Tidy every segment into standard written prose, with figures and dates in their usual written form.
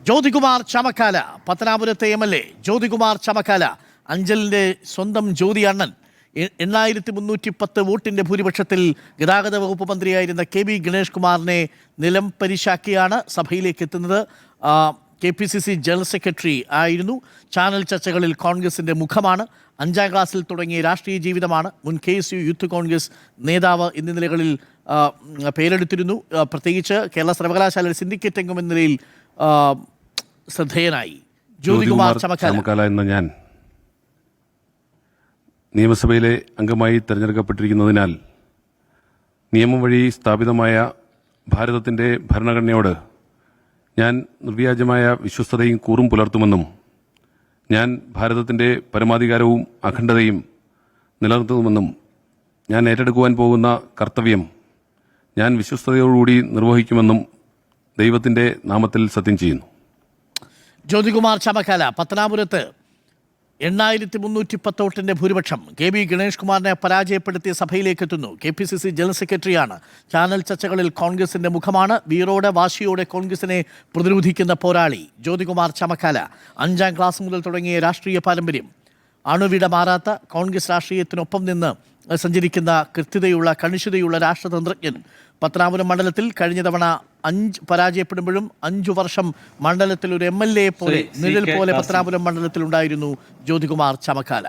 Jyothikumar Chamakkala പത്തനാപുരത്തെ MLA Jyothikumar Chamakkala അഞ്ചലിൻ്റെ സ്വന്തം ജ്യോതി അണ്ണൻ 8310 വോട്ടിൻ്റെ ഭൂരിപക്ഷത്തിൽ ഗതാഗത വകുപ്പ് മന്ത്രിയായിരുന്ന KB ഗണേഷ് കുമാറിനെ നിലം പരിശാക്കിയാണ് സഭയിലേക്ക് എത്തുന്നത്. KPCC ജനറൽ സെക്രട്ടറി ആയിരുന്നു. ചാനൽ ചർച്ചകളിൽ കോൺഗ്രസിൻ്റെ മുഖമാണ്. 5ാം ക്ലാസ്സിൽ തുടങ്ങിയ രാഷ്ട്രീയ ജീവിതമാണ്. മുൻ KSU യൂത്ത് കോൺഗ്രസ് നേതാവ് എന്നീ നിലകളിൽ പേരെടുത്തിരുന്നു. പ്രത്യേകിച്ച് കേരള സർവകലാശാലയുടെ സിൻഡിക്കേറ്റ് അംഗം എന്ന നിലയിൽ ശ്രദ്ധേയനായി. ജ്യോതികുമാർ ചമക്കാല എന്ന ഞാൻ നിയമസഭയിലെ അംഗമായി തെരഞ്ഞെടുക്കപ്പെട്ടിരിക്കുന്നതിനാൽ നിയമം വഴി സ്ഥാപിതമായ ഭാരതത്തിൻ്റെ ഭരണഘടനയോട് ഞാൻ നിർവ്യാജമായ വിശ്വസ്തതയും കൂറും പുലർത്തുമെന്നും ഞാൻ ഭാരതത്തിൻ്റെ പരമാധികാരവും അഖണ്ഡതയും നിലനിർത്തുമെന്നും ഞാൻ ഏറ്റെടുക്കുവാൻ പോകുന്ന കർത്തവ്യം ഞാൻ വിശ്വസ്തയോടുകൂടി നിർവഹിക്കുമെന്നും ദൈവത്തിൻ്റെ നാമത്തിൽ സത്യം ചെയ്യുന്നു. ജ്യോതികുമാർ ചമക്കാല പത്തനാപുരത്ത് 8310 വോട്ടിൻ്റെ ഭൂരിപക്ഷം KB ഗണേഷ് കുമാറിനെ പരാജയപ്പെടുത്തിയ സഭയിലേക്ക് എത്തുന്നു. KPCC ജനറൽ സെക്രട്ടറിയാണ്. ചാനൽ ചർച്ചകളിൽ കോൺഗ്രസിൻ്റെ മുഖമാണ്. വീറോടെ വാശിയോടെ കോൺഗ്രസിനെ പ്രതിരോധിക്കുന്ന പോരാളി ജ്യോതികുമാർ ചമക്കാല. 5ാം ക്ലാസ് മുതൽ തുടങ്ങിയ രാഷ്ട്രീയ പാരമ്പര്യം, അണുവിട മാറാത്ത കോൺഗ്രസ് രാഷ്ട്രീയത്തിനൊപ്പം നിന്ന് സഞ്ചരിക്കുന്ന കൃത്യതയുള്ള കണിശതയുള്ള രാഷ്ട്രതന്ത്രജ്ഞൻ. പത്തനാപുരം മണ്ഡലത്തിൽ കഴിഞ്ഞ തവണ 5 പരാജയപ്പെടുമ്പോഴും 5 വർഷം മണ്ഡലത്തിൽ ഒരു MLA പോലെ നിഴൽ പോലെ പത്തനാപുരം മണ്ഡലത്തിലുണ്ടായിരുന്നു Jyothikumar Chamakkala.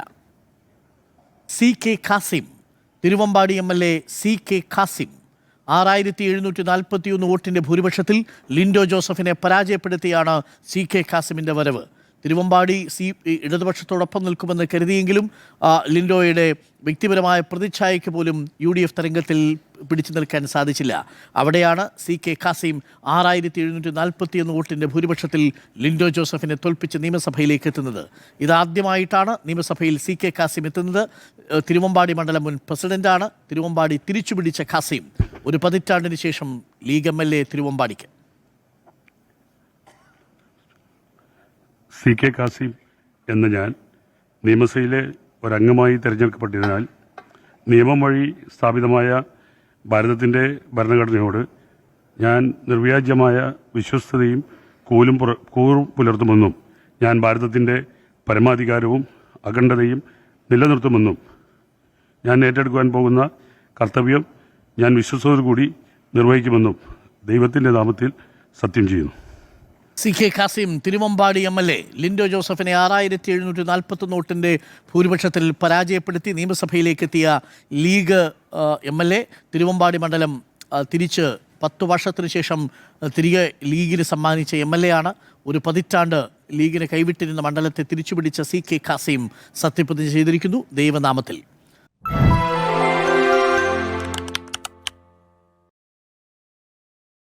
CK Khasim Thiruvambady MLA CK Khasim 6741 വോട്ടിൻ്റെ ഭൂരിപക്ഷത്തിൽ ലിൻഡോ ജോസഫിനെ പരാജയപ്പെടുത്തിയാണ് CK ഖാസിമിൻ്റെ വരവ്. തിരുവമ്പാടി ഇടതുപക്ഷത്തോടൊപ്പം നിൽക്കുമെന്ന് കരുതിയെങ്കിലും ലിൻഡോയുടെ വ്യക്തിപരമായ പ്രതിച്ഛായയ്ക്ക് പോലും UDF തരംഗത്തിൽ പിടിച്ചു നിൽക്കാൻ സാധിച്ചില്ല. അവിടെയാണ് CK ഖാസിം 6741 വോട്ടിൻ്റെ ഭൂരിപക്ഷത്തിൽ ലിൻഡോ ജോസഫിനെ തോൽപ്പിച്ച് നിയമസഭയിലേക്ക് എത്തുന്നത്. ഇതാദ്യമായിട്ടാണ് നിയമസഭയിൽ CK ഖാസിം എത്തുന്നത്. തിരുവമ്പാടി മണ്ഡലം മുൻ പ്രസിഡന്റാണ്. തിരുവമ്പാടി തിരിച്ചുപിടിച്ച ഖാസിം ഒരു പതിറ്റാണ്ടിന് ശേഷം ലീഗ് MLA തിരുവമ്പാടിക്ക്. CK ഖാസിം എന്ന ഞാൻ നിയമസഭയിലെ ഒരംഗമായി തിരഞ്ഞെടുക്കപ്പെട്ടതിനാൽ നിയമം വഴി സ്ഥാപിതമായ ഭാരതത്തിൻ്റെ ഭരണഘടനയോട് ഞാൻ നിർവ്യാജമായ വിശ്വസ്തതയും കൂറും പുലർത്തുമെന്നും ഞാൻ ഭാരതത്തിൻ്റെ പരമാധികാരവും അഖണ്ഡതയും നിലനിർത്തുമെന്നും ഞാൻ ഏറ്റെടുക്കുവാൻ പോകുന്ന കർത്തവ്യം ഞാൻ വിശ്വസ്തയോടുകൂടി നിർവഹിക്കുമെന്നും ദൈവത്തിൻ്റെ നാമത്തിൽ സത്യം ചെയ്യുന്നു. CK ഖാസിം തിരുവമ്പാടി MLA ലിൻഡോ ജോസഫിനെ 6741 വോട്ടിൻ്റെ ഭൂരിപക്ഷത്തിൽ പരാജയപ്പെടുത്തി നിയമസഭയിലേക്ക് എത്തിയ ലീഗ് MLA. തിരുവമ്പാടി മണ്ഡലം തിരിച്ച് 10 വർഷത്തിനു ശേഷം തിരികെ ലീഗിന് സമ്മാനിച്ച MLA ആണ്. ഒരു പതിറ്റാണ്ട് ലീഗിനെ കൈവിട്ടിരുന്ന മണ്ഡലത്തെ തിരിച്ചുപിടിച്ച CK ഖാസിം സത്യപ്രതിജ്ഞ ചെയ്തിരിക്കുന്നു ദൈവനാമത്തിൽ.